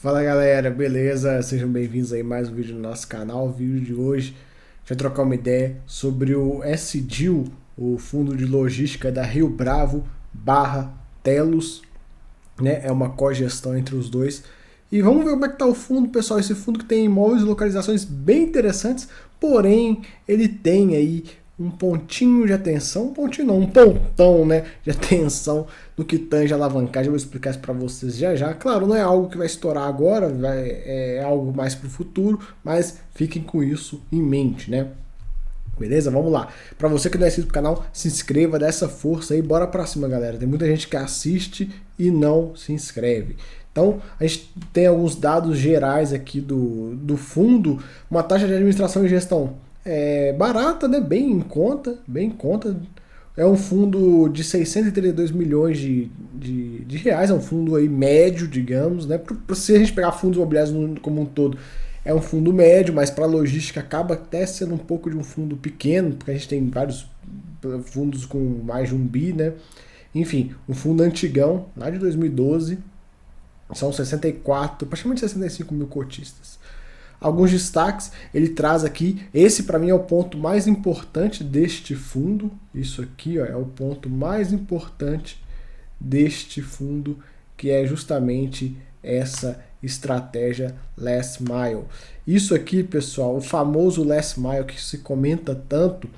Fala galera, beleza? Sejam bem-vindos aí a mais um vídeo no nosso canal. O vídeo de hoje a gente vai trocar uma ideia sobre o SDIL, o fundo de logística da Rio Bravo barra Telos, né? É uma cogestão entre os dois. E vamos ver como é que tá o fundo, pessoal. Esse fundo que tem imóveis e localizações bem interessantes, porém ele tem aí um pontinho de atenção, um pontinho não, um pontão, né, de atenção no que tange a alavancagem. Eu vou explicar isso para vocês já já. Claro, não é algo que vai estourar agora, é algo mais para o futuro, mas fiquem com isso em mente, né? Beleza? Vamos lá. Para você que não é inscrito no canal, se inscreva, dá essa força aí, bora pra cima, galera. Tem muita gente que assiste e não se inscreve. Então, a gente tem alguns dados gerais aqui do fundo, uma taxa de administração e gestão barata, né? Bem em conta, bem em conta. É um fundo de 632 milhões de reais, é um fundo aí médio, digamos, né? Se a gente pegar fundos imobiliários como um todo, é um fundo médio, mas para logística acaba até sendo um pouco de um fundo pequeno, porque a gente tem vários fundos com mais de 1 bi, né? Enfim, um fundo antigão, lá de 2012, são 64, praticamente 65 mil cotistas. Alguns destaques, ele traz aqui, esse para mim é o ponto mais importante deste fundo, isso aqui ó, é o ponto mais importante deste fundo, que é justamente essa estratégia last mile. Isso aqui, pessoal, o famoso last mile que se comenta tanto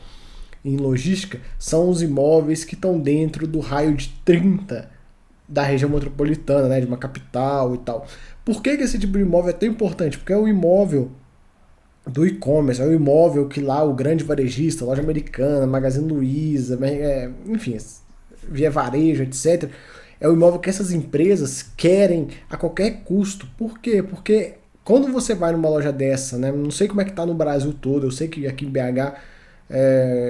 em logística, são os imóveis que estão dentro do raio de 30 da região metropolitana, né, de uma capital e tal. Por que esse tipo de imóvel é tão importante? Porque é o imóvel do e-commerce, é o imóvel que lá o grande varejista, loja americana, Magazine Luiza, enfim, Via Varejo, etc. É o imóvel que essas empresas querem a qualquer custo. Por quê? Porque quando você vai numa loja dessa, né, não sei como é que tá no Brasil todo, eu sei que aqui em BH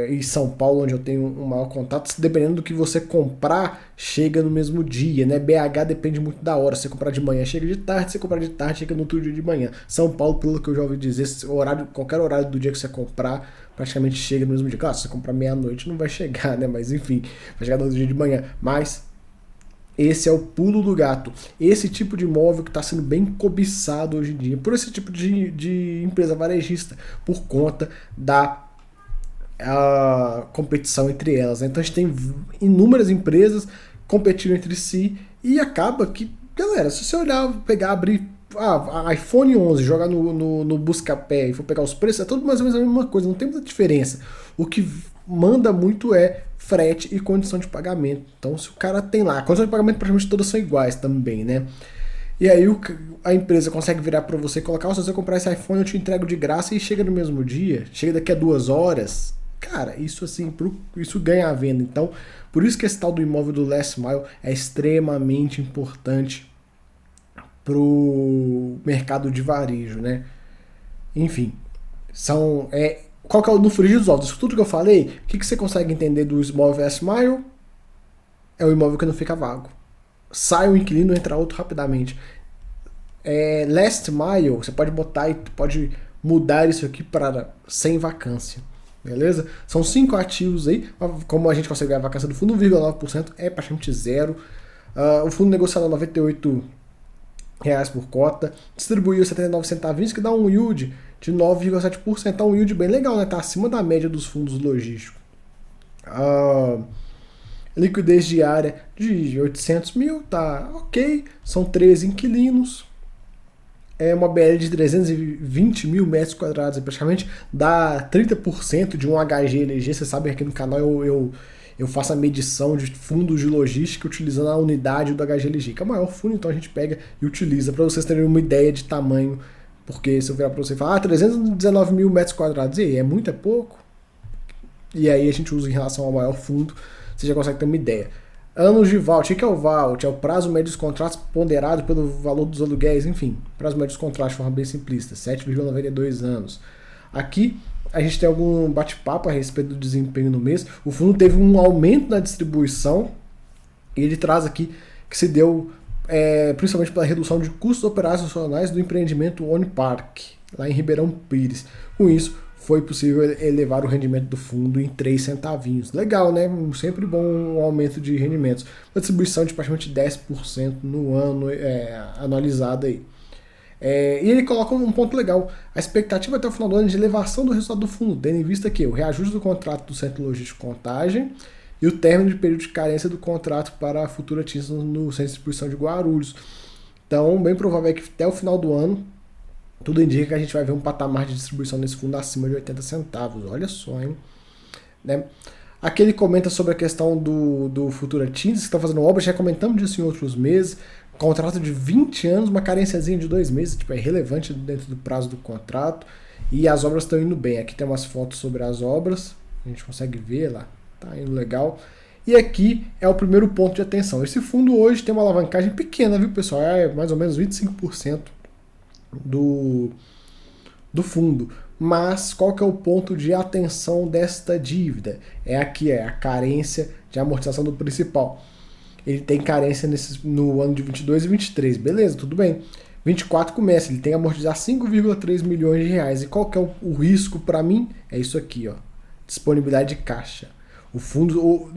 e São Paulo, onde eu tenho um maior contato, dependendo do que você comprar, chega no mesmo dia, né? BH depende muito da hora. Se você comprar de manhã, chega de tarde. Se você comprar de tarde, chega no outro dia de manhã. São Paulo, pelo que eu já ouvi dizer, horário, qualquer horário do dia que você comprar, praticamente chega no mesmo dia. Claro, se você comprar meia-noite, não vai chegar, né? Mas enfim, vai chegar no outro dia de manhã. Mas esse é o pulo do gato. Esse tipo de imóvel que está sendo bem cobiçado hoje em dia por esse tipo de empresa varejista, por conta da a competição entre elas, né? Então a gente tem inúmeras empresas competindo entre si e acaba que, galera, se você olhar, pegar, abrir iPhone 11, jogar no Buscapé e for pegar os preços, é tudo mais ou menos a mesma coisa, não tem muita diferença. O que manda muito é frete e condição de pagamento. Então se o cara tem lá, a condição de pagamento praticamente todas são iguais também, né? E aí a empresa consegue virar para você e colocar, se você comprar esse iPhone eu te entrego de graça e chega no mesmo dia, chega daqui a 2 horas. Cara, isso assim, isso ganha a venda. Então, por isso que esse tal do imóvel do last mile é extremamente importante pro mercado de varejo, né? Enfim, qual que é o no frigir dos ovos? Isso tudo que eu falei, o que você consegue entender do imóvel last mile? É o imóvel que não fica vago. Sai um inquilino, entra outro rapidamente. Last mile, você pode botar e pode mudar isso aqui para sem vacância. Beleza? São 5 ativos aí. Como a gente consegue ver a vacância do fundo, 1,9% é praticamente zero. O fundo negociado a R$ 98 por cota. Distribuiu 79 centavinhos, que dá um yield de 9,7%. É um yield bem legal, né? Tá acima da média dos fundos logísticos. Liquidez diária de 800 mil, tá ok. São 13 inquilinos. É uma BL de 320 mil metros quadrados, praticamente dá 30% de um HGLG. Você sabe que aqui no canal eu faço a medição de fundos de logística utilizando a unidade do HGLG, que é o maior fundo, então a gente pega e utiliza para vocês terem uma ideia de tamanho. Porque se eu virar para você e falar, 319 mil metros quadrados, e aí, é muito, é pouco? E aí a gente usa em relação ao maior fundo, você já consegue ter uma ideia. Anos de VALT, o que é o VALT? É o prazo médio dos contratos ponderado pelo valor dos aluguéis, enfim, prazo médio dos contratos de forma bem simplista, 7,92 anos. Aqui a gente tem algum bate-papo a respeito do desempenho no mês. O fundo teve um aumento na distribuição e ele traz aqui que se deu principalmente pela redução de custos operacionais do empreendimento One Park, lá em Ribeirão Pires. Com isso, foi possível elevar o rendimento do fundo em 3 centavinhos. Legal, né? Sempre bom um aumento de rendimentos. Uma distribuição de praticamente 10% no ano anualizada aí. E ele coloca um ponto legal. A expectativa até o final do ano é de elevação do resultado do fundo, tendo em vista que o reajuste do contrato do Centro Logístico Contagem e o término de período de carência do contrato para a futura aquisição no Centro de Distribuição de Guarulhos. Então, bem provável é que até o final do ano, tudo indica que a gente vai ver um patamar de distribuição nesse fundo acima de 80 centavos. Olha só, hein? Né? Aqui ele comenta sobre a questão do Futura Teams, que está fazendo obra, já comentamos disso em outros meses. Contrato de 20 anos, uma carênciazinha de 2 meses, tipo, é relevante dentro do prazo do contrato. E as obras estão indo bem. Aqui tem umas fotos sobre as obras, a gente consegue ver lá, tá indo legal. E aqui é o primeiro ponto de atenção. Esse fundo hoje tem uma alavancagem pequena, viu, pessoal? É mais ou menos 25% do fundo. Mas qual que é o ponto de atenção desta dívida? É aqui, a carência de amortização do principal. Ele tem carência no ano de 22 e 23, beleza, tudo bem. 24 começa, ele tem que amortizar 5,3 milhões de reais. E qual que é o risco para mim? É isso aqui, ó, disponibilidade de caixa. O fundo,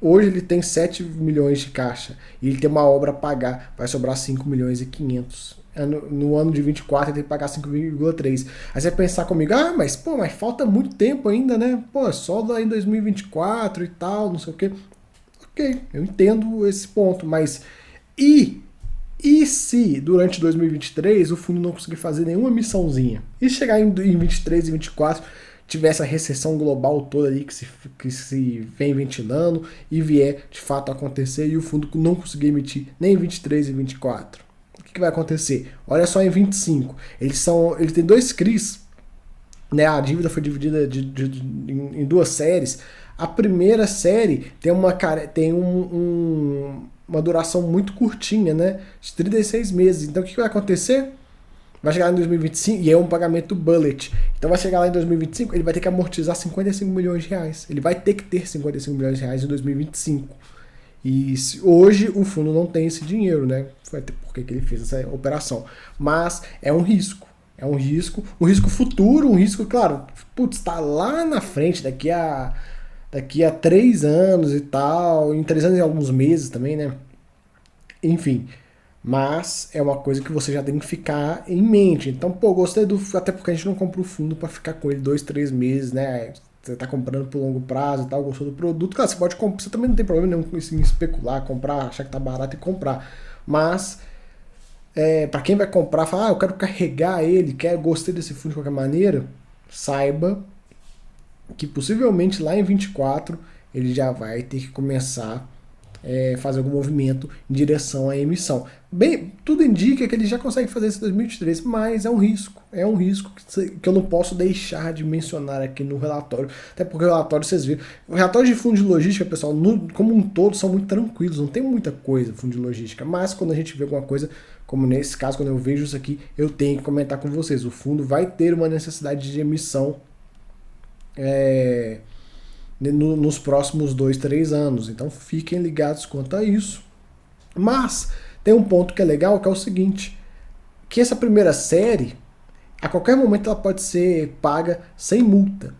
hoje ele tem 7 milhões de caixa e ele tem uma obra a pagar, vai sobrar 5 milhões e 500. No ano de 24 ele tem que pagar 5,3. Aí você vai pensar comigo, mas falta muito tempo ainda, né? Pô, é só lá em 2024 e tal, não sei o quê. Ok, eu entendo esse ponto, mas e se durante 2023 o fundo não conseguir fazer nenhuma emissãozinha? E chegar em 23 e 24 tivesse a recessão global toda ali que se vem ventilando e vier de fato a acontecer e o fundo não conseguir emitir nem em 23 e 24? O que vai acontecer? Olha só em 25. Ele tem 2 CRIs, né? A dívida foi dividida em 2 séries. A primeira série tem uma duração muito curtinha, né? De 36 meses. Então o que vai acontecer? Vai chegar lá em 2025 e é um pagamento bullet. Então vai chegar lá em 2025, ele vai ter que amortizar 55 milhões de reais. Ele vai ter que ter 55 milhões de reais em 2025. E hoje o fundo não tem esse dinheiro, né? Foi até porque que ele fez essa operação. Mas é um risco. É um risco futuro, um risco, claro, está lá na frente, daqui a 3 anos e tal, em 3 anos e alguns meses também, né? Enfim, mas é uma coisa que você já tem que ficar em mente. Então, gostei até porque a gente não compra o fundo para ficar com ele 2, 3 meses, né? Você tá comprando por longo prazo e tal, gostou do produto, claro, você pode comprar, você também não tem problema nenhum com isso, em especular, comprar, achar que tá barato e comprar. Mas, para quem vai comprar, fala, eu quero carregar ele, gostei desse fundo de qualquer maneira, saiba que possivelmente lá em 24 ele já vai ter que começar fazer algum movimento em direção à emissão. Bem, tudo indica que ele já consegue fazer isso em 2023, mas é um risco que eu não posso deixar de mencionar aqui no relatório, até porque o relatório, vocês viram, o relatório de fundo de logística, pessoal, como um todo, são muito tranquilos, não tem muita coisa fundo de logística, mas quando a gente vê alguma coisa, como nesse caso, quando eu vejo isso aqui, eu tenho que comentar com vocês, o fundo vai ter uma necessidade de emissão nos próximos 2, 3 anos. Então fiquem ligados quanto a isso. Mas tem um ponto que é legal, que é o seguinte, que essa primeira série, a qualquer momento ela pode ser paga sem multa.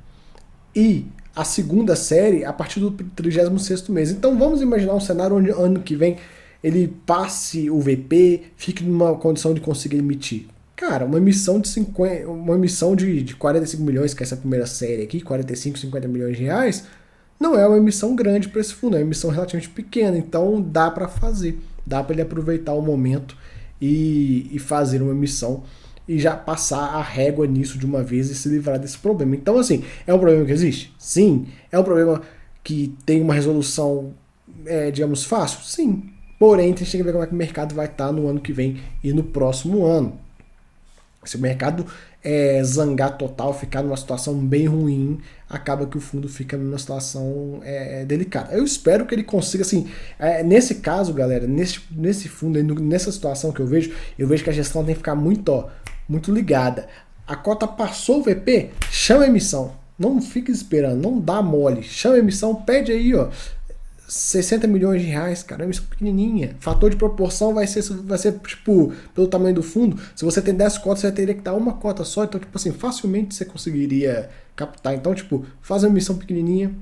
E a segunda série a partir do 36º mês. Então vamos imaginar um cenário onde ano que vem ele passe o VP, fique numa condição de conseguir emitir. Cara, uma emissão de 45 milhões, que é essa primeira série aqui, 45, 50 milhões de reais, não é uma emissão grande para esse fundo, é uma emissão relativamente pequena, então dá para fazer, dá para ele aproveitar o momento e fazer uma emissão e já passar a régua nisso de uma vez e se livrar desse problema. Então, assim, é um problema que existe? Sim. É um problema que tem uma resolução, digamos, fácil? Sim. Porém, a gente tem que ver como é que o mercado vai estar no ano que vem e no próximo ano. Se o mercado zangar total, ficar numa situação bem ruim, acaba que o fundo fica numa situação delicada. Eu espero que ele consiga, assim, nesse caso, galera, nesse fundo, nessa situação que eu vejo que a gestão tem que ficar muito ligada. A cota passou o VP, chama a emissão. Não fique esperando, não dá mole. Chama a emissão, pede aí, 60 milhões de reais, cara, é uma emissão pequenininha. Fator de proporção vai ser tipo, pelo tamanho do fundo. Se você tem 10 cotas, você teria que dar uma cota só. Então, tipo assim, facilmente você conseguiria captar. Então, tipo, faz uma emissão pequenininha,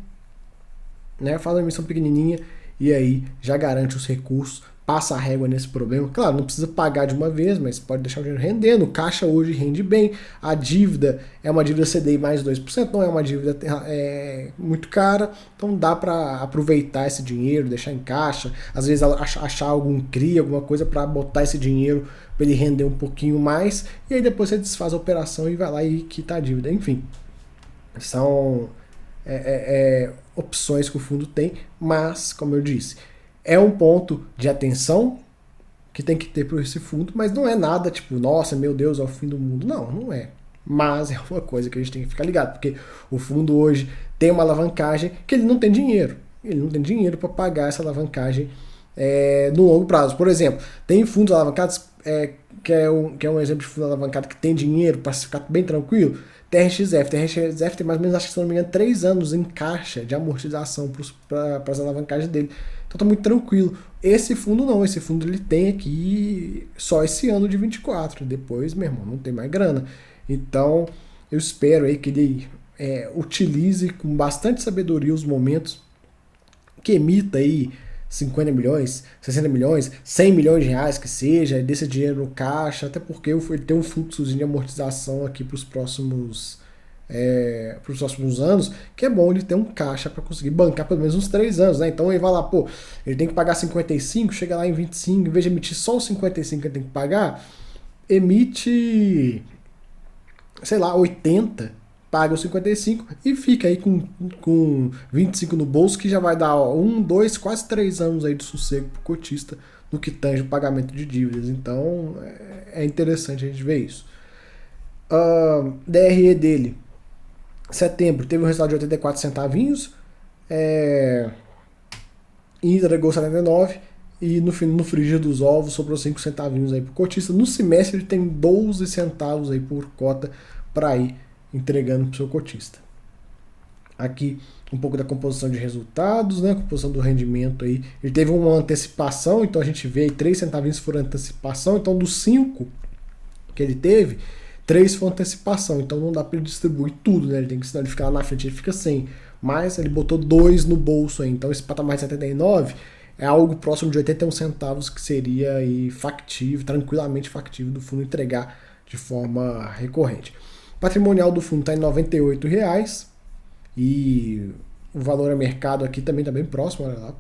né? Faz uma emissão pequenininha e aí já garante os recursos passa a régua nesse problema. Claro, não precisa pagar de uma vez, mas pode deixar o dinheiro rendendo. O caixa hoje rende bem. A dívida é uma dívida CDI mais 2%, não é uma dívida muito cara. Então dá para aproveitar esse dinheiro, deixar em caixa. Às vezes achar algum CRI, alguma coisa para botar esse dinheiro para ele render um pouquinho mais. E aí depois você desfaz a operação e vai lá e quita a dívida. Enfim, são opções que o fundo tem, mas, como eu disse, é um ponto de atenção que tem que ter para esse fundo, mas não é nada tipo, nossa, meu Deus, é o fim do mundo. Não, não é. Mas é uma coisa que a gente tem que ficar ligado, porque o fundo hoje tem uma alavancagem que ele não tem dinheiro. Ele não tem dinheiro para pagar essa alavancagem no longo prazo. Por exemplo, tem fundos alavancados, que é um exemplo de fundo alavancado que tem dinheiro para ficar bem tranquilo. TRXF tem mais ou menos, acho que se não me engano, 3 anos em caixa de amortização para as alavancagens dele. Então tá muito tranquilo. Esse fundo não, esse fundo ele tem aqui só esse ano de 24. Depois, meu irmão, não tem mais grana. Então eu espero aí que ele utilize com bastante sabedoria os momentos, que emita aí 50 milhões, 60 milhões, 100 milhões de reais que seja, desse dinheiro no caixa, até porque ele tem um fluxozinho de amortização aqui para os próximos anos, que é bom ele ter um caixa para conseguir bancar pelo menos uns 3 anos, né? Então ele vai lá, pô, ele tem que pagar 55, chega lá em 25, em vez de emitir só os 55 que ele tem que pagar, emite, sei lá, 80, paga os 55 e fica aí com 25 no bolso, que já vai dar 1, 2, quase 3 anos aí de sossego pro cotista no que tange o pagamento de dívidas. Então é interessante a gente ver isso. DRE dele, setembro, teve um resultado de 84 centavinhos, entregou 79 e no frigir dos ovos sobrou 5 centavinhos aí pro cotista. No semestre ele tem 12 centavos aí por cota para ir entregando para o seu cotista. Aqui um pouco da composição de resultados, né? Composição do rendimento aí. Ele teve uma antecipação, então a gente vê aí 3 centavinhos foram antecipação, então dos 5 que ele teve, 3 foram antecipação, então não dá para ele distribuir tudo, né? Ele tem que, senão ele fica lá na frente, ele fica sem. Mas ele botou 2 no bolso aí, então esse patamar de 79 é algo próximo de 81 centavos, que seria aí factível, tranquilamente factível do fundo entregar de forma recorrente. O patrimonial do fundo está em R$ 98,00 e o valor a mercado aqui também está bem próximo, olha lá.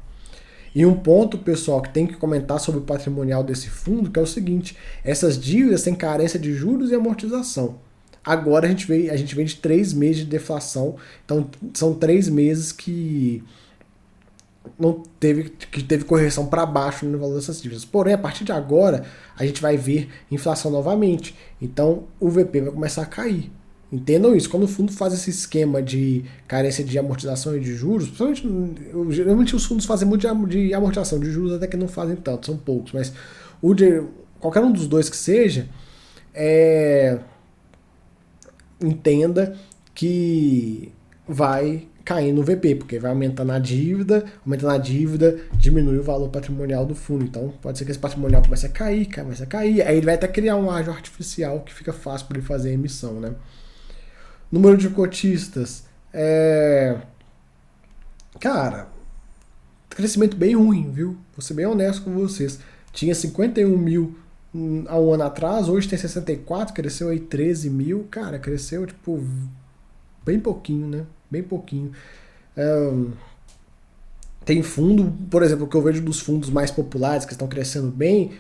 E um ponto, pessoal, que tem que comentar sobre o patrimonial desse fundo, que é o seguinte: essas dívidas têm carência de juros e amortização. Agora a gente vem de 3 meses de deflação, então são 3 meses que teve correção para baixo no valor dessas dívidas. Porém, a partir de agora, a gente vai ver inflação novamente. Então, o VP vai começar a cair. Entendam isso. Quando o fundo faz esse esquema de carência de amortização e de juros, geralmente os fundos fazem muito de amortização, de juros até que não fazem tanto, são poucos. Mas qualquer um dos dois que seja, entenda que vai cair no VP, porque vai aumentando a dívida, diminui o valor patrimonial do fundo. Então pode ser que esse patrimonial comece a cair, aí ele vai até criar um ágio artificial que fica fácil para ele fazer a emissão, né? Número de cotistas, cara, crescimento bem ruim, viu? Vou ser bem honesto com vocês. Tinha 51 mil há um ano atrás, hoje tem 64, cresceu aí 13 mil, cara, cresceu tipo bem pouquinho, né? Bem pouquinho. Tem fundo, por exemplo, o que eu vejo dos fundos mais populares que estão crescendo bem,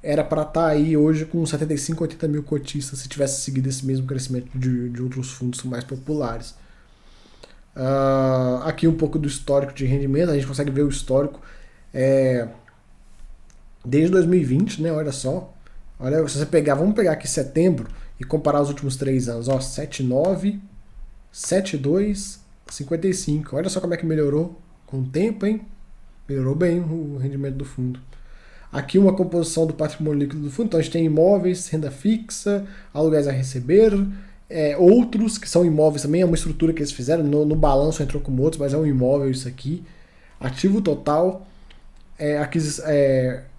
era para estar aí hoje com 75, 80 mil cotistas se tivesse seguido esse mesmo crescimento de outros fundos mais populares. Aqui um pouco do histórico de rendimento, a gente consegue ver o histórico desde 2020, né? Olha só. Olha, se você vamos pegar aqui setembro e comparar os últimos 3 anos, ó, 7,9, 7,2, 55. Olha só como é que melhorou com o tempo, hein? Melhorou bem o rendimento do fundo. Aqui uma composição do patrimônio líquido do fundo. Então a gente tem imóveis, renda fixa, aluguéis a receber, outros que são imóveis também, é uma estrutura que eles fizeram, no balanço entrou como outros, mas é um imóvel isso aqui. Ativo total,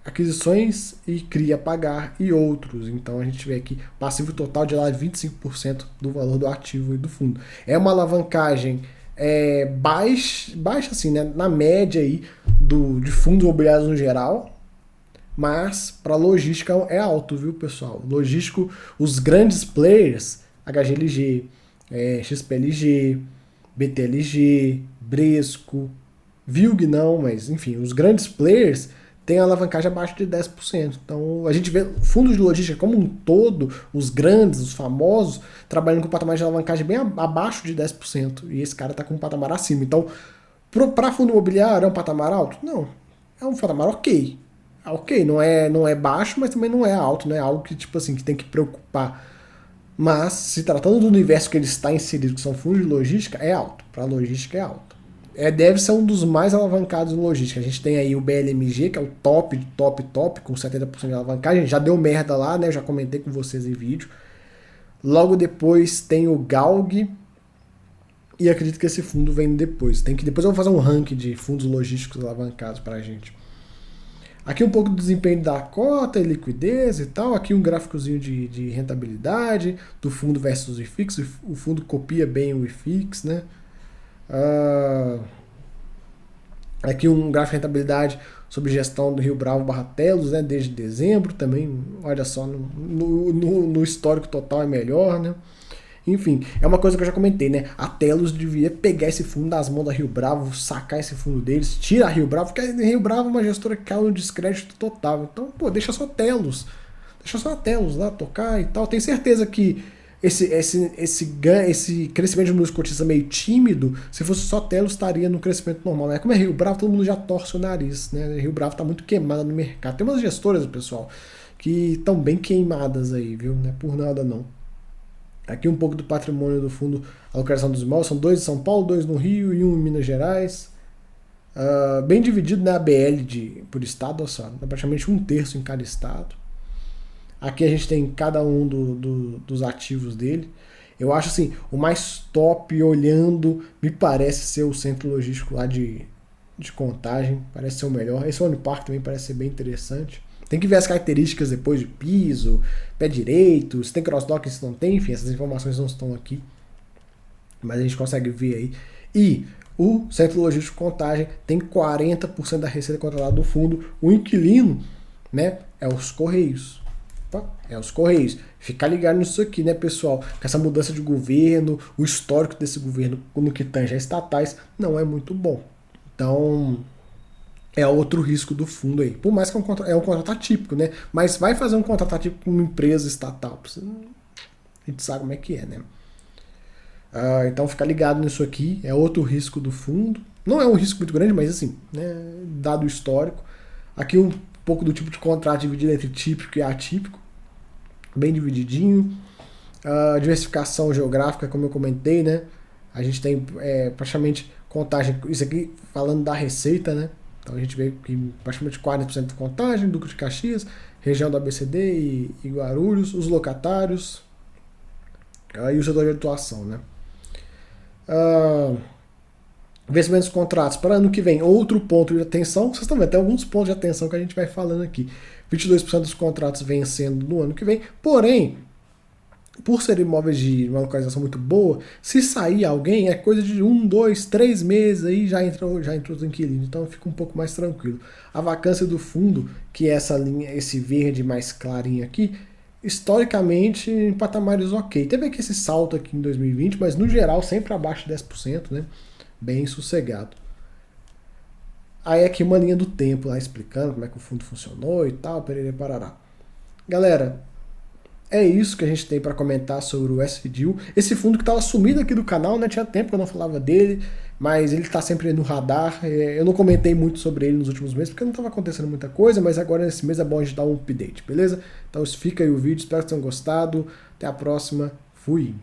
aquisições e CRI a pagar e outros. Então a gente vê aqui passivo total de lá 25% do valor do ativo e do fundo. É uma alavancagem baixa assim, né, na média aí de fundos imobiliários no geral, mas para logística é alto, viu, pessoal? Logístico, os grandes players, HGLG, XPLG, BTLG, Bresco, Vilg não, mas enfim, os grandes players têm alavancagem abaixo de 10%. Então a gente vê fundos de logística como um todo, os grandes, os famosos, trabalhando com um patamar de alavancagem bem abaixo de 10%. E esse cara está com um patamar acima. Então, para fundo imobiliário, é um patamar alto? Não. É um patamar ok. Ok, não é baixo, mas também não é alto, não é algo que, tipo assim, que tem que preocupar. Mas, se tratando do universo que ele está inserido, que são fundos de logística, é alto. Para logística é alto. Deve ser um dos mais alavancados em logística. A gente tem aí o BLMG, que é o top, top, com 70% de alavancagem. Já deu merda lá, né? Eu já comentei com vocês em vídeo. Logo depois tem o GALG. E acredito que esse fundo vem depois. Depois eu vou fazer um ranking de fundos logísticos alavancados pra gente. Aqui um pouco do desempenho da cota e liquidez e tal. Aqui um gráficozinho de rentabilidade do fundo versus o IFIX. O fundo copia bem o IFIX, né? Aqui um gráfico de rentabilidade sobre gestão do Rio Bravo barra Telos, né, desde dezembro também, olha só, no histórico total é melhor, né? Enfim, é uma coisa que eu já comentei, né? A Telos devia pegar esse fundo das mãos da Rio Bravo, sacar esse fundo deles, tira a Rio Bravo, porque a Rio Bravo é uma gestora que caiu no descrédito total. Então, pô, deixa só a Telos lá tocar e tal. Tenho certeza que esse crescimento de números cotistas meio tímido, se fosse só Telos, estaria no crescimento normal. Né? Como é Rio Bravo, todo mundo já torce o nariz. Né? Rio Bravo está muito queimada no mercado. Tem umas gestoras, pessoal, que estão bem queimadas aí, viu? Não é por nada, não. Aqui um pouco do patrimônio do fundo alocação dos imóveis. São 2 em São Paulo, 2 no Rio e 1 em Minas Gerais. Bem dividido na ABL por estado, só, praticamente 1/3 em cada estado. Aqui a gente tem cada um dos ativos dele. Eu acho assim, o mais top olhando, me parece ser o centro logístico lá de Contagem. Parece ser o melhor. Esse Unipark também parece ser bem interessante. Tem que ver as características depois de piso, pé direito, se tem cross-dock, se não tem, enfim, essas informações não estão aqui. Mas a gente consegue ver aí. E o centro logístico Contagem tem 40% da receita controlada do fundo. O inquilino, né, é os Correios. É os Correios. Ficar ligado nisso aqui, né, pessoal? Com essa mudança de governo, o histórico desse governo no que tange a estatais não é muito bom. Então, é outro risco do fundo aí. Por mais que é um contrato atípico, né? Mas vai fazer um contrato atípico com uma empresa estatal. A gente sabe como é que é, né? Então, ficar ligado nisso aqui é outro risco do fundo. Não é um risco muito grande, mas assim, né, dado o histórico. Aqui um pouco do tipo de contrato dividido entre típico e atípico, bem divididinho. Diversificação geográfica, como eu comentei, né? A gente tem praticamente Contagem, isso aqui falando da receita, né? Então a gente vê que praticamente 40% de Contagem, Duque de Caxias, região do ABCD e Guarulhos, os locatários e o setor de atuação, né? Vencimentos dos contratos para ano que vem, outro ponto de atenção. Vocês estão vendo, tem alguns pontos de atenção que a gente vai falando aqui. 22% dos contratos vencendo no ano que vem, porém, por serem imóveis de uma localização muito boa, se sair alguém, é coisa de 1, 2, 3 meses, aí já entrou os inquilinos, então fica um pouco mais tranquilo. A vacância do fundo, que é essa linha, esse verde mais clarinho aqui, historicamente em patamares ok. Teve aqui esse salto aqui em 2020, mas no geral sempre abaixo de 10%, né? Bem sossegado. Aí aqui uma linha do tempo lá explicando como é que o fundo funcionou e tal, perere parará. Galera, é isso que a gente tem para comentar sobre o SDIL. Esse fundo que estava sumido aqui do canal, né? Tinha tempo que eu não falava dele, mas ele está sempre no radar. Eu não comentei muito sobre ele nos últimos meses, porque não estava acontecendo muita coisa, mas agora nesse mês é bom a gente dar um update, beleza? Então fica aí o vídeo, espero que tenham gostado. Até a próxima. Fui!